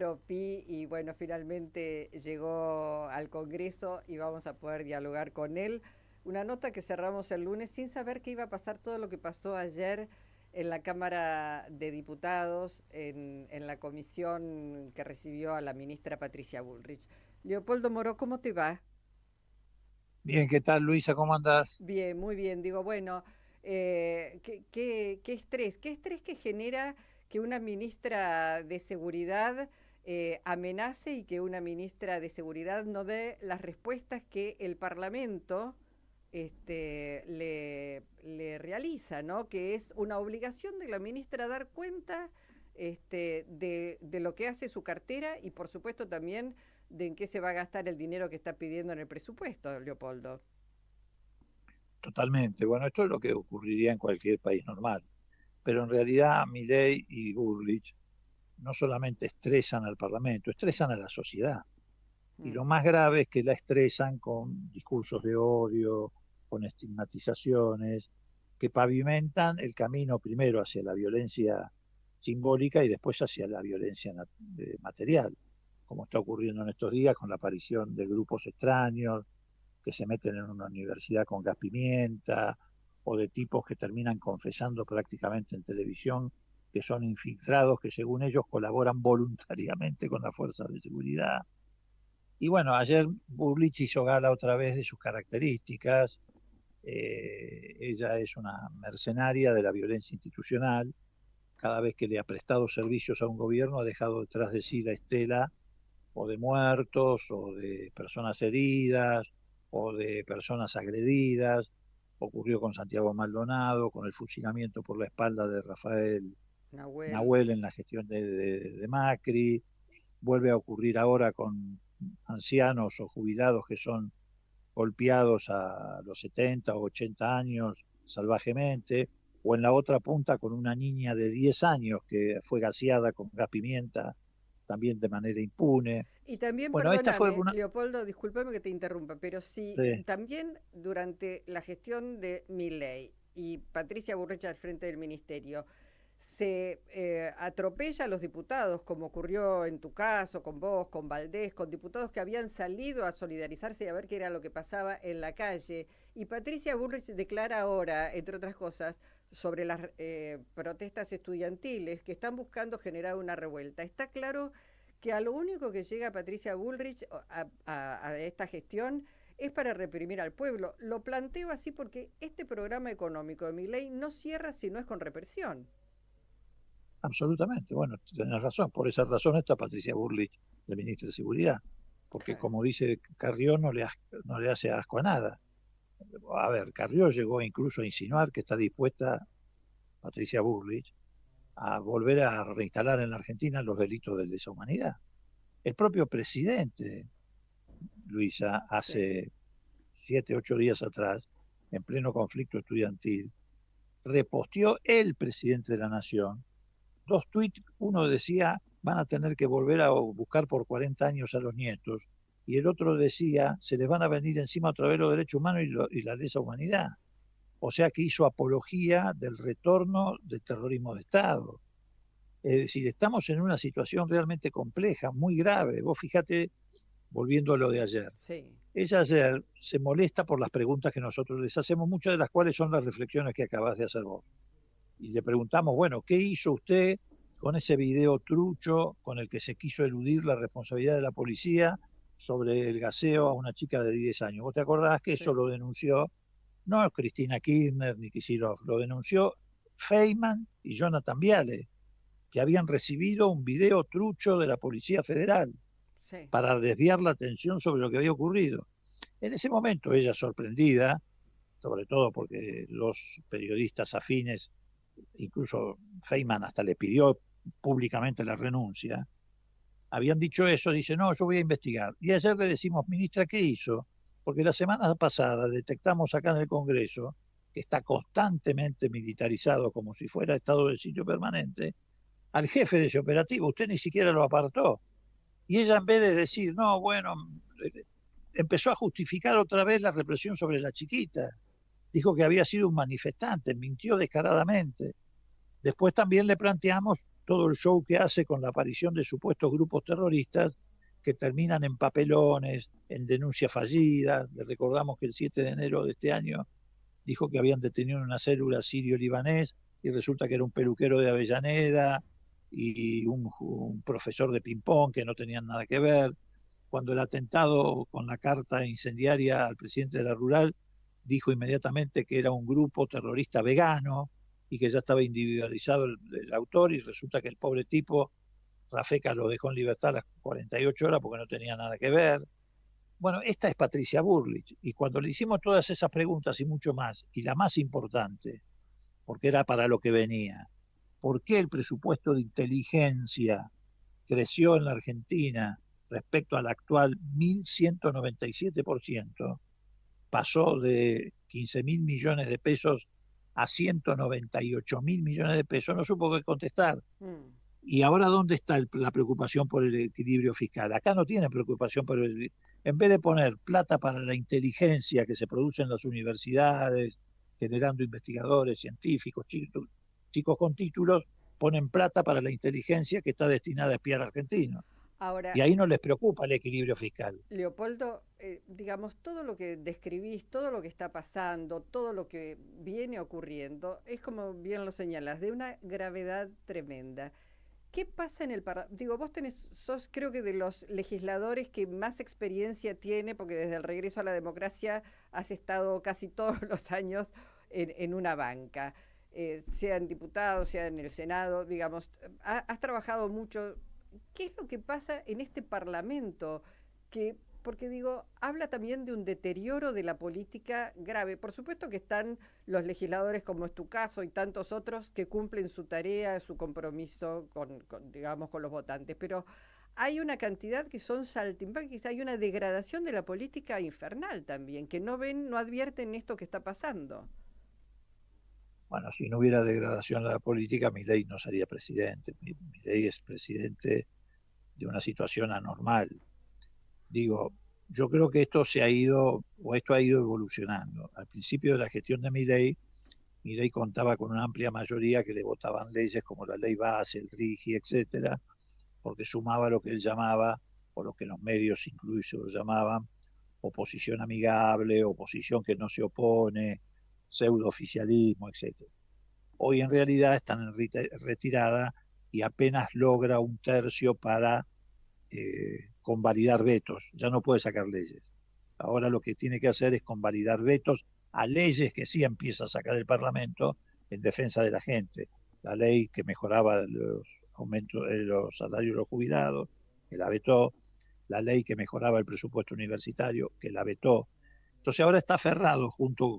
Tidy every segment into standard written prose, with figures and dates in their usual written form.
Moro Pi, y bueno, finalmente llegó al Congreso y vamos a poder dialogar con él. Una nota que cerramos el lunes sin saber qué iba a pasar todo lo que pasó ayer en la Cámara de Diputados, en la comisión que recibió a la ministra Patricia Bullrich. Leopoldo Moro, ¿cómo te va? Bien, ¿qué tal, Luisa? ¿Cómo andás? Bien, muy bien. Digo, bueno, qué estrés que genera que una ministra de Seguridad amenace y que una ministra de Seguridad no dé las respuestas que el Parlamento le realiza, ¿no? Que es una obligación de la ministra dar cuenta de lo que hace su cartera y por supuesto también de en qué se va a gastar el dinero que está pidiendo en el presupuesto, Leopoldo. Totalmente. Bueno, esto es lo que ocurriría en cualquier país normal. Pero en realidad Milei y Bullrich no solamente estresan al Parlamento, estresan a la sociedad. Y Mm. lo más grave es que la estresan con discursos de odio, con estigmatizaciones, que pavimentan el camino primero hacia la violencia simbólica y después hacia la violencia material, como está ocurriendo en estos días con la aparición de grupos extraños que se meten en una universidad con gas pimienta, o de tipos que terminan confesando prácticamente en televisión que son infiltrados, que según ellos colaboran voluntariamente con las fuerzas de seguridad. Y bueno, ayer Burlich hizo gala otra vez de sus características. Ella es una mercenaria de la violencia institucional. Cada vez que le ha prestado servicios a un gobierno ha dejado detrás de sí la estela o de muertos, o de personas heridas, o de personas agredidas. Ocurrió con Santiago Maldonado, con el fusilamiento por la espalda de Rafael Nahuel. Nahuel en la gestión de Macri. Vuelve a ocurrir ahora con ancianos o jubilados que son golpeados a los 70 o 80 años salvajemente, o en la otra punta con una niña de 10 años que fue gaseada con gas pimienta también de manera impune. Y también, Bueno, esta fue perdóname, una... Leopoldo, discúlpame que te interrumpa, pero si también durante la gestión de Milei y Patricia Burrich al frente del ministerio se atropella a los diputados, como ocurrió en tu caso, con vos, con Valdés, con diputados que habían salido a solidarizarse y a ver qué era lo que pasaba en la calle, y Patricia Burrich declara ahora, entre otras cosas, sobre las protestas estudiantiles que están buscando generar una revuelta. Está claro que a lo único que llega Patricia Bullrich a esta gestión es para reprimir al pueblo. Lo planteo así porque este programa económico de mi ley no cierra si no es con represión. Absolutamente, bueno, tenés razón, por esa razón está Patricia Burlich de ministra de Seguridad, porque Claro. como dice Carrió, no le hace asco a nada. A ver, Carrió llegó incluso a insinuar que está dispuesta Patricia Burlich a volver a reinstalar en la Argentina los delitos de lesa humanidad. El propio presidente, Luisa, Sí. hace 7, 8 días atrás, en pleno conflicto estudiantil, reposteó el presidente de la Nación dos tweets. Uno decía, van a tener que volver a buscar por 40 años a los nietos, y el otro decía, se les van a venir encima otra vez los derechos humanos y la lesa humanidad. O sea que hizo apología del retorno del terrorismo de Estado. Es decir, estamos en una situación realmente compleja, muy grave. Vos fíjate, volviendo a lo de ayer. Sí. Ella ayer se molesta por las preguntas que nosotros les hacemos, muchas de las cuales son las reflexiones que acabas de hacer vos. Y le preguntamos, bueno, ¿qué hizo usted con ese video trucho con el que se quiso eludir la responsabilidad de la policía sobre el gaseo a una chica de 10 años? ¿Vos te acordás que eso Sí. lo denunció no Cristina Kirchner ni Kicillof, lo denunció Feynman y Jonathan Viale, que habían recibido un video trucho de la Policía Federal Sí. para desviar la atención sobre lo que había ocurrido? En ese momento ella, sorprendida, sobre todo porque los periodistas afines, incluso Feynman hasta le pidió públicamente la renuncia, habían dicho eso, dice, no, yo voy a investigar. Y ayer le decimos, ministra, ¿qué hizo? Porque la semana pasada detectamos acá en el Congreso, que está constantemente militarizado como si fuera estado de sitio permanente, al jefe de ese operativo, usted ni siquiera lo apartó. Y ella, en vez de decir, no, bueno, empezó a justificar otra vez la represión sobre la chiquita. Dijo que había sido un manifestante, mintió descaradamente. Después también le planteamos todo el show que hace con la aparición de supuestos grupos terroristas que terminan en papelones, en denuncias fallidas. Le recordamos que el 7 de enero de este año dijo que habían detenido una célula sirio-libanés y resulta que era un peluquero de Avellaneda y un profesor de ping-pong que no tenían nada que ver. Cuando el atentado con la carta incendiaria al presidente de la Rural, dijo inmediatamente que era un grupo terrorista vegano y que ya estaba individualizado el autor, y resulta que el pobre tipo, Rafeca, lo dejó en libertad a las 48 horas porque no tenía nada que ver. Bueno, esta es Patricia Bullrich, y cuando le hicimos todas esas preguntas y mucho más, y la más importante, porque era para lo que venía, ¿por qué el presupuesto de inteligencia creció en la Argentina respecto al actual 1.197%? Pasó de 15.000 millones de pesos a 198.000 millones de pesos, no supo qué contestar. ¿Y ahora dónde está la preocupación por el equilibrio fiscal? Acá no tienen preocupación por el... En vez de poner plata para la inteligencia que se produce en las universidades, generando investigadores, científicos, chicos con títulos, ponen plata para la inteligencia que está destinada a espiar argentinos. Ahora, y ahí no les preocupa el equilibrio fiscal. Leopoldo, digamos, todo lo que describís, todo lo que está pasando, todo lo que viene ocurriendo, es como bien lo señalas, de una gravedad tremenda. ¿Qué pasa en el Parlamento? Digo, vos sos creo que de los legisladores que más experiencia tiene, porque desde el regreso a la democracia has estado casi todos los años en una banca, sea en diputados, sea en el Senado, digamos, has trabajado mucho. ¿Qué es lo que pasa en este Parlamento? Porque digo, habla también de un deterioro de la política grave. Por supuesto que están los legisladores, como es tu caso, y tantos otros que cumplen su tarea, su compromiso digamos, con los votantes, pero hay una cantidad que son saltimbanquis, hay una degradación de la política infernal también, que no ven, no advierten esto que está pasando. Bueno, si no hubiera degradación de la política, Milei no sería presidente. Milei es presidente de una situación anormal. Digo, yo creo que esto ha ido evolucionando. Al principio de la gestión de Milei contaba con una amplia mayoría que le votaban leyes como la ley base, el RIGI, etcétera, porque sumaba lo que él llamaba, o lo que los medios incluso lo llamaban, oposición amigable, oposición que no se opone, pseudooficialismo, etc. Hoy en realidad están en retirada y apenas logra un tercio para convalidar vetos. Ya no puede sacar leyes. Ahora lo que tiene que hacer es convalidar vetos a leyes que sí empieza a sacar el Parlamento en defensa de la gente. La ley que mejoraba los aumentos de los salarios de los jubilados, que la vetó. La ley que mejoraba el presupuesto universitario, que la vetó. Entonces ahora está aferrado junto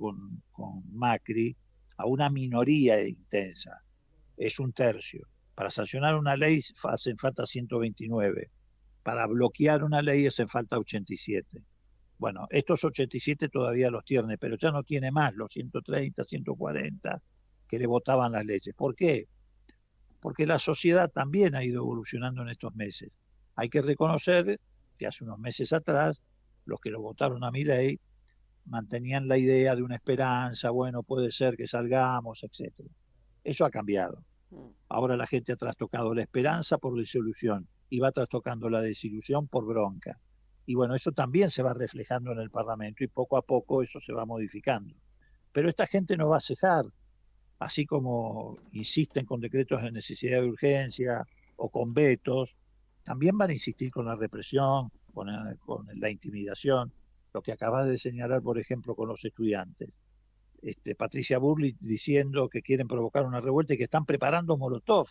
con Macri a una minoría intensa. Es un tercio. Para sancionar una ley hacen falta 129. Para bloquear una ley hacen falta 87. Bueno, estos 87 todavía los tiene, pero ya no tiene más los 130, 140 que le votaban las leyes. ¿Por qué? Porque la sociedad también ha ido evolucionando en estos meses. Hay que reconocer que hace unos meses atrás, los que lo votaron a Milei mantenían la idea de una esperanza, bueno, puede ser que salgamos, etc. Eso ha cambiado. Ahora la gente ha trastocado la esperanza por desilusión y va trastocando la desilusión por bronca. Y bueno, eso también se va reflejando en el Parlamento y poco a poco eso se va modificando. Pero esta gente no va a cejar, así como insisten con decretos de necesidad de urgencia o con vetos, también van a insistir con la represión, con la intimidación, lo que acabas de señalar, por ejemplo, con los estudiantes. Patricia Bullrich diciendo que quieren provocar una revuelta y que están preparando Molotov.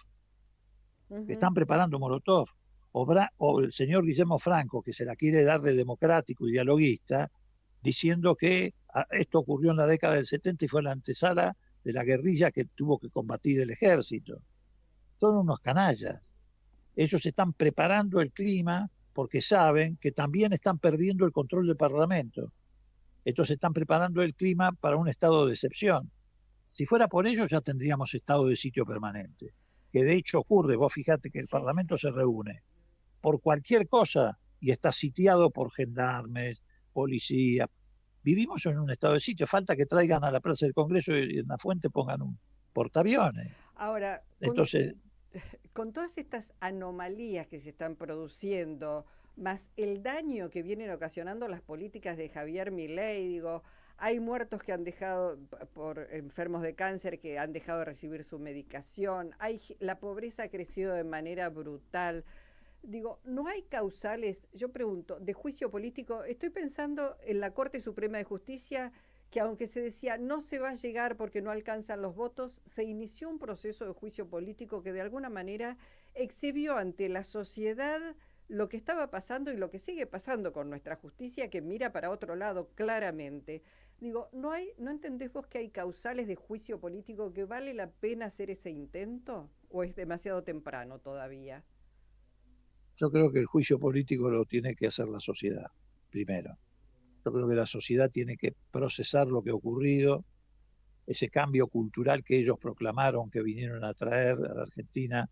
Que están preparando Molotov. O el señor Guillermo Franco, que se la quiere dar de democrático y dialoguista, diciendo que esto ocurrió en la década del 70 y fue la antesala de la guerrilla que tuvo que combatir el ejército. Son unos canallas. Ellos están preparando el clima porque saben que también están perdiendo el control del Parlamento. Entonces están preparando el clima para un estado de excepción. Si fuera por ello ya tendríamos estado de sitio permanente, que de hecho ocurre. Vos fíjate que el Parlamento se reúne por cualquier cosa y está sitiado por gendarmes, policías. Vivimos en un estado de sitio, falta que traigan a la Plaza del Congreso y en la Fuente pongan un portaaviones. Ahora, Entonces, con todas estas anomalías que se están produciendo, más el daño que vienen ocasionando las políticas de Javier Milei, digo, hay muertos que han dejado por enfermos de cáncer que han dejado de recibir su medicación, la pobreza ha crecido de manera brutal. Digo, ¿no hay causales, yo pregunto, de juicio político? Estoy pensando en la Corte Suprema de Justicia, que aunque se decía no se va a llegar porque no alcanzan los votos, se inició un proceso de juicio político que de alguna manera exhibió ante la sociedad lo que estaba pasando y lo que sigue pasando con nuestra justicia, que mira para otro lado claramente. Digo, ¿no entendés vos que hay causales de juicio político que vale la pena hacer ese intento? ¿O es demasiado temprano todavía? yo creo que el juicio político lo tiene que hacer la sociedad, primero. Yo creo que la sociedad tiene que procesar lo que ha ocurrido, ese cambio cultural que ellos proclamaron, que vinieron a traer a la Argentina,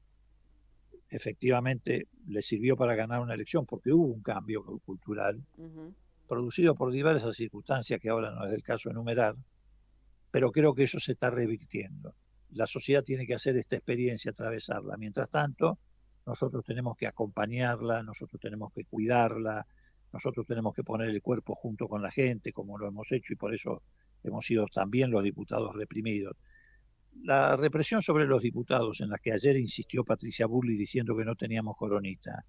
efectivamente les sirvió para ganar una elección, porque hubo un cambio cultural Ujú. producido por diversas circunstancias que ahora no es el caso enumerar, pero creo que eso se está revirtiendo. La sociedad tiene que hacer esta experiencia, atravesarla. Mientras tanto, nosotros tenemos que acompañarla, nosotros tenemos que cuidarla, nosotros tenemos que poner el cuerpo junto con la gente, como lo hemos hecho, y por eso hemos sido también los diputados reprimidos. La represión sobre los diputados, en la que ayer insistió Patricia Burley diciendo que no teníamos coronita,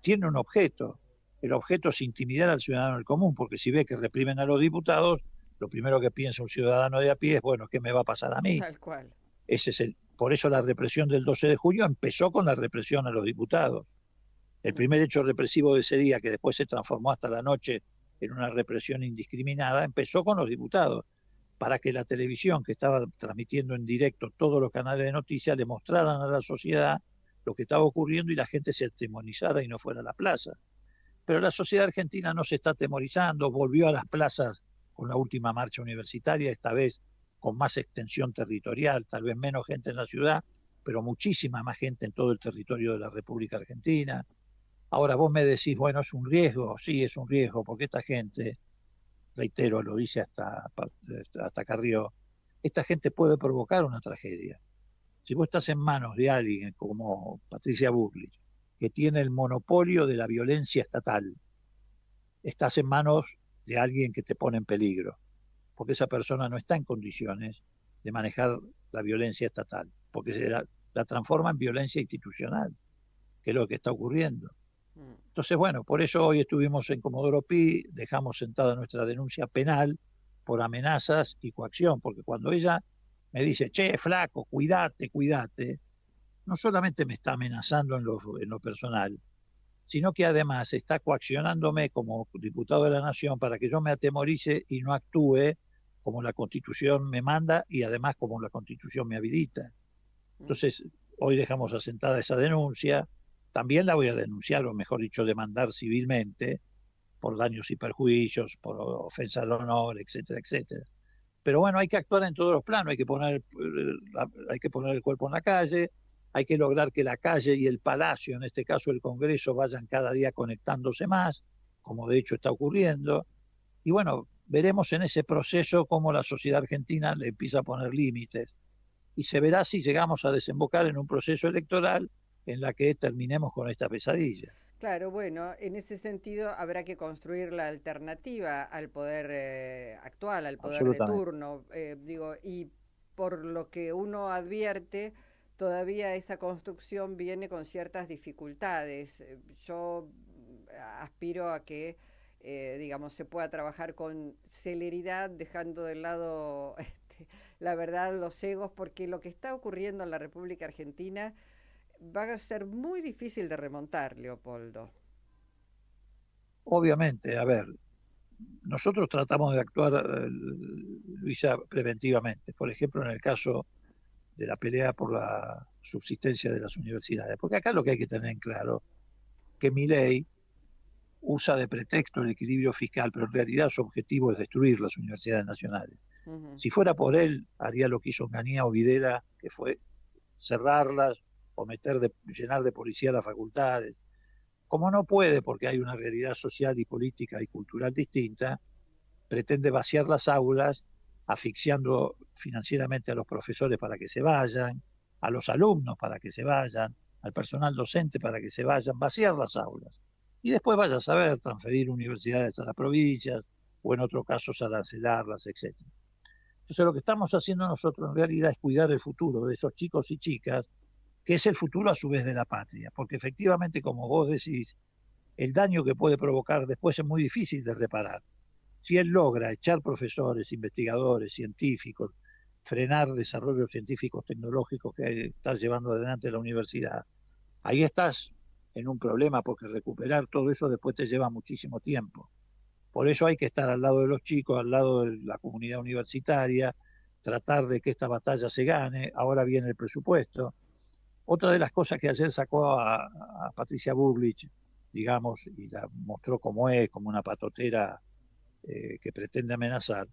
tiene un objeto. El objeto es intimidar al ciudadano del común, porque si ve que reprimen a los diputados, lo primero que piensa un ciudadano de a pie es, bueno, ¿qué me va a pasar a mí? Tal cual. Por eso la represión del 12 de julio empezó con la represión a los diputados. El primer hecho represivo de ese día, que después se transformó hasta la noche en una represión indiscriminada, empezó con los diputados, para que la televisión, que estaba transmitiendo en directo todos los canales de noticias, le mostraran a la sociedad lo que estaba ocurriendo y la gente se atemorizara y no fuera a la plaza. Pero la sociedad argentina no se está atemorizando, volvió a las plazas con la última marcha universitaria, esta vez con más extensión territorial, tal vez menos gente en la ciudad, pero muchísima más gente en todo el territorio de la República Argentina. Ahora vos me decís, bueno, es un riesgo, sí, es un riesgo, porque esta gente, reitero, lo dice hasta Carrió, esta gente puede provocar una tragedia. Si vos estás en manos de alguien como Patricia Bullrich, que tiene el monopolio de la violencia estatal, estás en manos de alguien que te pone en peligro, porque esa persona no está en condiciones de manejar la violencia estatal, porque la transforma en violencia institucional, que es lo que está ocurriendo. Entonces, bueno, por eso hoy estuvimos en Comodoro Pi, dejamos sentada nuestra denuncia penal por amenazas y coacción, porque cuando ella me dice, che, flaco, cuídate, cuídate, no solamente me está amenazando en lo personal, sino que además está coaccionándome como diputado de la Nación para que yo me atemorice y no actúe como la Constitución me manda y además como la Constitución me habilita. Entonces, hoy dejamos asentada esa denuncia, también la voy a denunciar, o mejor dicho, demandar civilmente, por daños y perjuicios, por ofensa al honor, etcétera, etcétera. Pero bueno, hay que actuar en todos los planos, hay que poner el cuerpo en la calle, hay que lograr que la calle y el palacio, en este caso el Congreso, vayan cada día conectándose más, como de hecho está ocurriendo. Y bueno, veremos en ese proceso cómo la sociedad argentina le empieza a poner límites. Y se verá si llegamos a desembocar en un proceso electoral en la que terminemos con esta pesadilla. Claro, bueno, en ese sentido habrá que construir la alternativa al poder actual, al poder de Absolutamente. turno, digo, y por lo que uno advierte, todavía esa construcción viene con ciertas dificultades. Yo aspiro a que, digamos, se pueda trabajar con celeridad, dejando de lado, la verdad, los egos, porque lo que está ocurriendo en la República Argentina va a ser muy difícil de remontar, Leopoldo. Obviamente, a ver, nosotros tratamos de actuar, Luisa, preventivamente. Por ejemplo, en el caso de la pelea por la subsistencia de las universidades. Porque acá lo que hay que tener en claro, que Milei usa de pretexto el equilibrio fiscal, pero en realidad su objetivo es destruir las universidades nacionales. Ujú. Si fuera por él, haría lo que hizo Onganía o Videla, que fue cerrarlas o llenar de policía las facultades. Como no puede, porque hay una realidad social y política y cultural distinta, pretende vaciar las aulas, asfixiando financieramente a los profesores para que se vayan, a los alumnos para que se vayan, al personal docente para que se vayan, vaciar las aulas. Y después vaya a saber transferir universidades a las provincias o en otros casos arancelarlas, etc. Entonces lo que estamos haciendo nosotros en realidad es cuidar el futuro de esos chicos y chicas, que es el futuro a su vez de la patria, porque efectivamente, como vos decís, el daño que puede provocar después es muy difícil de reparar. Si él logra echar profesores, investigadores, científicos, frenar desarrollos científicos tecnológicos que está llevando adelante la universidad, ahí estás en un problema, porque recuperar todo eso después te lleva muchísimo tiempo. Por eso hay que estar al lado de los chicos, al lado de la comunidad universitaria, tratar de que esta batalla se gane. Ahora viene el presupuesto. Otra de las cosas que ayer sacó a Patricia Bullrich, digamos, y la mostró como es, como una patotera que pretende amenazar,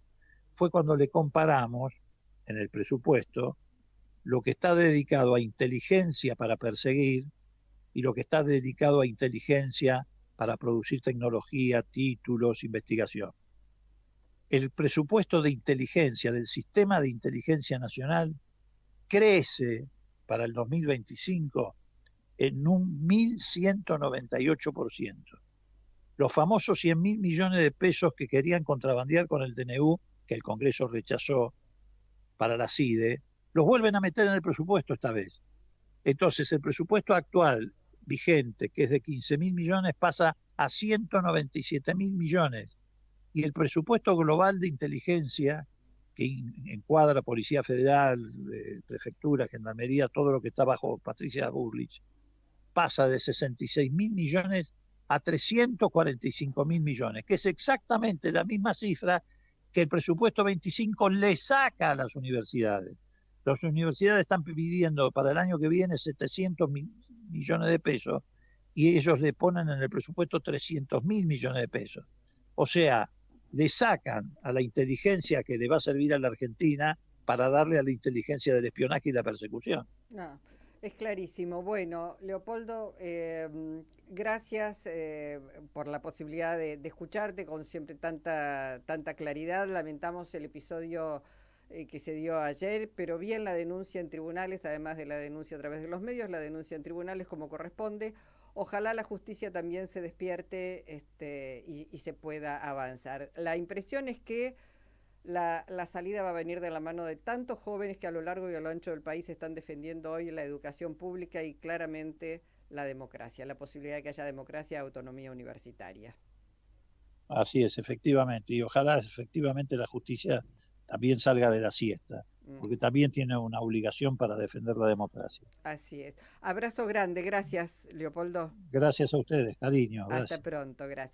fue cuando le comparamos en el presupuesto lo que está dedicado a inteligencia para perseguir y lo que está dedicado a inteligencia para producir tecnología, títulos, investigación. El presupuesto de inteligencia del Sistema de Inteligencia Nacional crece para el 2025 en un 1.198%. Los famosos 100.000 millones de pesos que querían contrabandear con el DNU, que el Congreso rechazó para la CIDE, los vuelven a meter en el presupuesto esta vez. Entonces, el presupuesto actual vigente, que es de 15.000 millones, pasa a 197.000 millones. Y el presupuesto global de inteligencia, que encuadra Policía Federal, Prefectura, Gendarmería, todo lo que está bajo Patricia Bullrich, pasa de 66.000 millones a 345.000 millones, que es exactamente la misma cifra que el presupuesto 25 le saca a las universidades. Las universidades están pidiendo para el año que viene 700 millones de pesos y ellos le ponen en el presupuesto 300.000 millones de pesos. O sea, le sacan a la inteligencia que le va a servir a la Argentina para darle a la inteligencia del espionaje y la persecución. No, es clarísimo. Bueno, Leopoldo, gracias por la posibilidad de escucharte con siempre tanta claridad. Lamentamos el episodio que se dio ayer, pero bien la denuncia en tribunales, además de la denuncia a través de los medios, la denuncia en tribunales como corresponde. Ojalá la justicia también se despierte y se pueda avanzar. La impresión es que la salida va a venir de la mano de tantos jóvenes que a lo largo y a lo ancho del país están defendiendo hoy la educación pública y claramente la democracia, la posibilidad de que haya democracia y autonomía universitaria. Así es, efectivamente, y ojalá efectivamente la justicia también salga de la siesta, porque también tiene una obligación para defender la democracia. Así es. Abrazo grande, gracias, Leopoldo. Gracias a ustedes, cariño. Hasta Gracias. pronto, gracias.